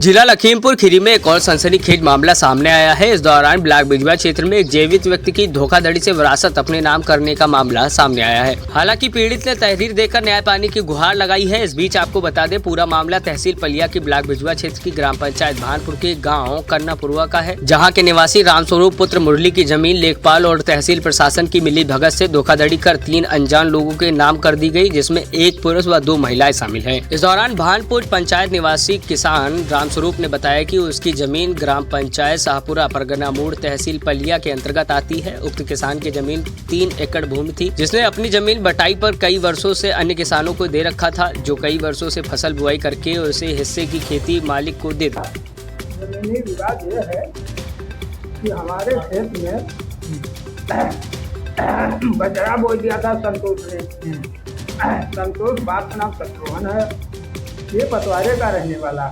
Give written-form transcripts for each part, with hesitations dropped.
जिला लखीमपुर खीरी में एक और सनसनीखेज मामला सामने आया है। इस दौरान ब्लॉक बिजवा क्षेत्र में एक जीवित व्यक्ति की धोखाधड़ी से विरासत अपने नाम करने का मामला सामने आया है। हालांकि पीड़ित ने तहरीर देकर न्याय पाने की गुहार लगाई है। इस बीच आपको बता दें, पूरा मामला तहसील पलिया की ब्लॉक बिजवा क्षेत्र की ग्राम पंचायत भानपुर के गाँव कन्नापुरवा का है, जहाँ के निवासी रामस्वरूप पुत्र मुरली की जमीन लेखपाल और तहसील प्रशासन की मिली भगत से धोखाधड़ी कर 3 अनजान लोगों के नाम कर दी गई, जिसमें 1 पुरुष व 2 महिलाएं शामिल हैं। इस दौरान भानपुर पंचायत निवासी किसान रामस्वरूप ने बताया कि उसकी जमीन ग्राम पंचायत शाहपुरा परगना मोड़ तहसील पलिया के अंतर्गत आती है। उक्त किसान की जमीन 3 एकड़ भूमि थी, जिसने अपनी जमीन बटाई पर कई वर्षों से अन्य किसानों को दे रखा था, जो कई वर्षों से फसल बुआई करके उसे हिस्से की खेती मालिक को दे दी। जमीनी विवाद ये है कि हमारे क्षेत्र में बजरा बोल दिया था संतोष ने। संतोष बाप का नाम शत्रुघ्न है, ये पटवारे का रहने वाला।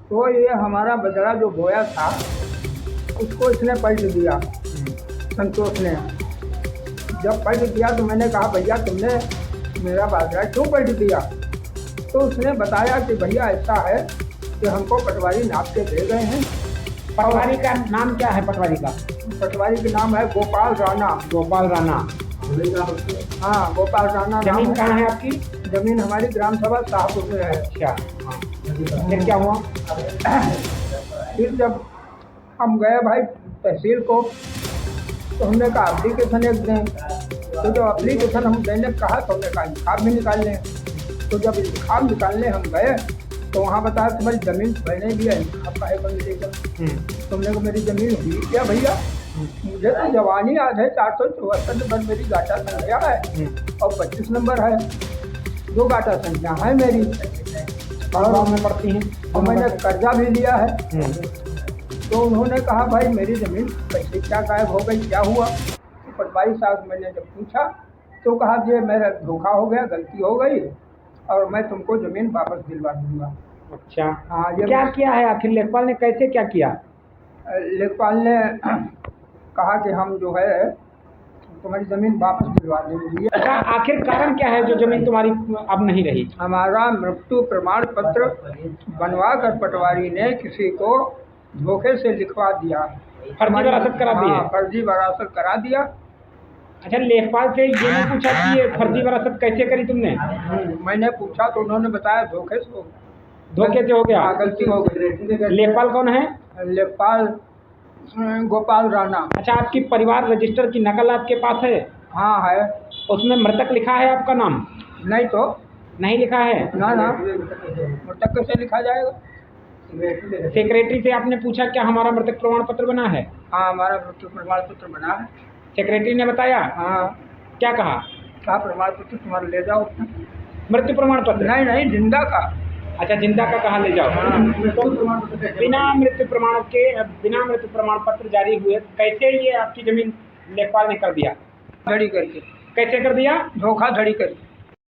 तो ये हमारा बजरा जो बोया था उसको इसने पलट दिया, संतोष ने। जब पलट दिया तो मैंने कहा, भैया तुमने मेरा बाजरा क्यों पलट दिया? तो उसने बताया कि भैया ऐसा है कि हमको पटवारी नाप के दे गए हैं। पटवारी का नाम क्या है? पटवारी का नाम है गोपाल राणा। गोपाल राणा। हाँ, गोपाल राणा। जमीन कहाँ है आपकी? जमीन हमारी ग्राम सभा शाहपुर में है। अच्छा, फिर क्या हुआ? फिर जब हम गए भाई तहसील को, तो हमने कहा एप्लीकेशन एक दें। तो जब एप्लीकेशन हम देने कहा तो हमने कहा इंतखाब भी निकाल लें। तो जब इंतखाब निकालने हम गए तो वहाँ बताया तुम्हारी ज़मीन पहले भी है, इंतखाब काहे पर मिलेगा? तुमने को मेरी ज़मीन हुई क्या भैया? मुझे तो जवानी याद है, 474 नंबर मेरी गाटा संख्या है और 25 नंबर है, 2 गाटा संख्या है मेरी, और में पड़ती हैं। और मैंने कर्जा भी लिया है। तो उन्होंने कहा भाई मेरी ज़मीन कैसे क्या गायब हो गई, क्या हुआ? तो पटवारी साहब से मैंने जब पूछा तो कहा ये मेरा धोखा हो गया, गलती हो गई और मैं तुमको ज़मीन वापस दिलवा दूँगा। अच्छा, हाँ, ये क्या किया है आखिर? लेखपाल ने कैसे क्या किया? लेखपाल ने कहा कि हम जो है तुम्हारी ज़मीन वापस दिलवा देंगे। अच्छा, आखिर कारण क्या है जो जमीन तुम्हारी अब नहीं रही? हमारा मृत्यु प्रमाण पत्र बनवा कर पटवारी ने किसी को धोखे से लिखवा दिया, फर्जी वरासत करा दी है। हाँ, फर्जी वरासत करा दिया। अच्छा, लेखपाल से ये नहीं पूछा कि ये फर्जी वरासत कैसे करी तुमने? मैंने पूछा तो उन्होंने बताया धोखे से हो गया। हाँ, गलती हो गई। लेखपाल कौन है? लेखपाल गोपाल राणा। अच्छा, आपकी परिवार रजिस्टर की नकल आपके पास है? हाँ है। उसमें मृतक लिखा है आपका नाम? नहीं तो नहीं लिखा है? ना मृतक कैसे लिखा जाएगा? सेक्रेटरी से आपने पूछा क्या हमारा मृतक प्रमाण पत्र बना है? हाँ, हमारा मृत्यु प्रमाण पत्र बना है। सेक्रेटरी ने बताया? हाँ। क्या कहा? प्रमाण पत्र तुम्हारा ले जाओ। मृत्यु प्रमाण पत्र? नहीं, जिंदा का। अच्छा, जिंदा का कहा ले जाओ। बिना मृत्यु प्रमाण पत्र जारी हुए कैसे ये आपकी जमीन लेखपाल ने कर दिया? धड़ी करके। कैसे कर दिया? धोखाधड़ी करके।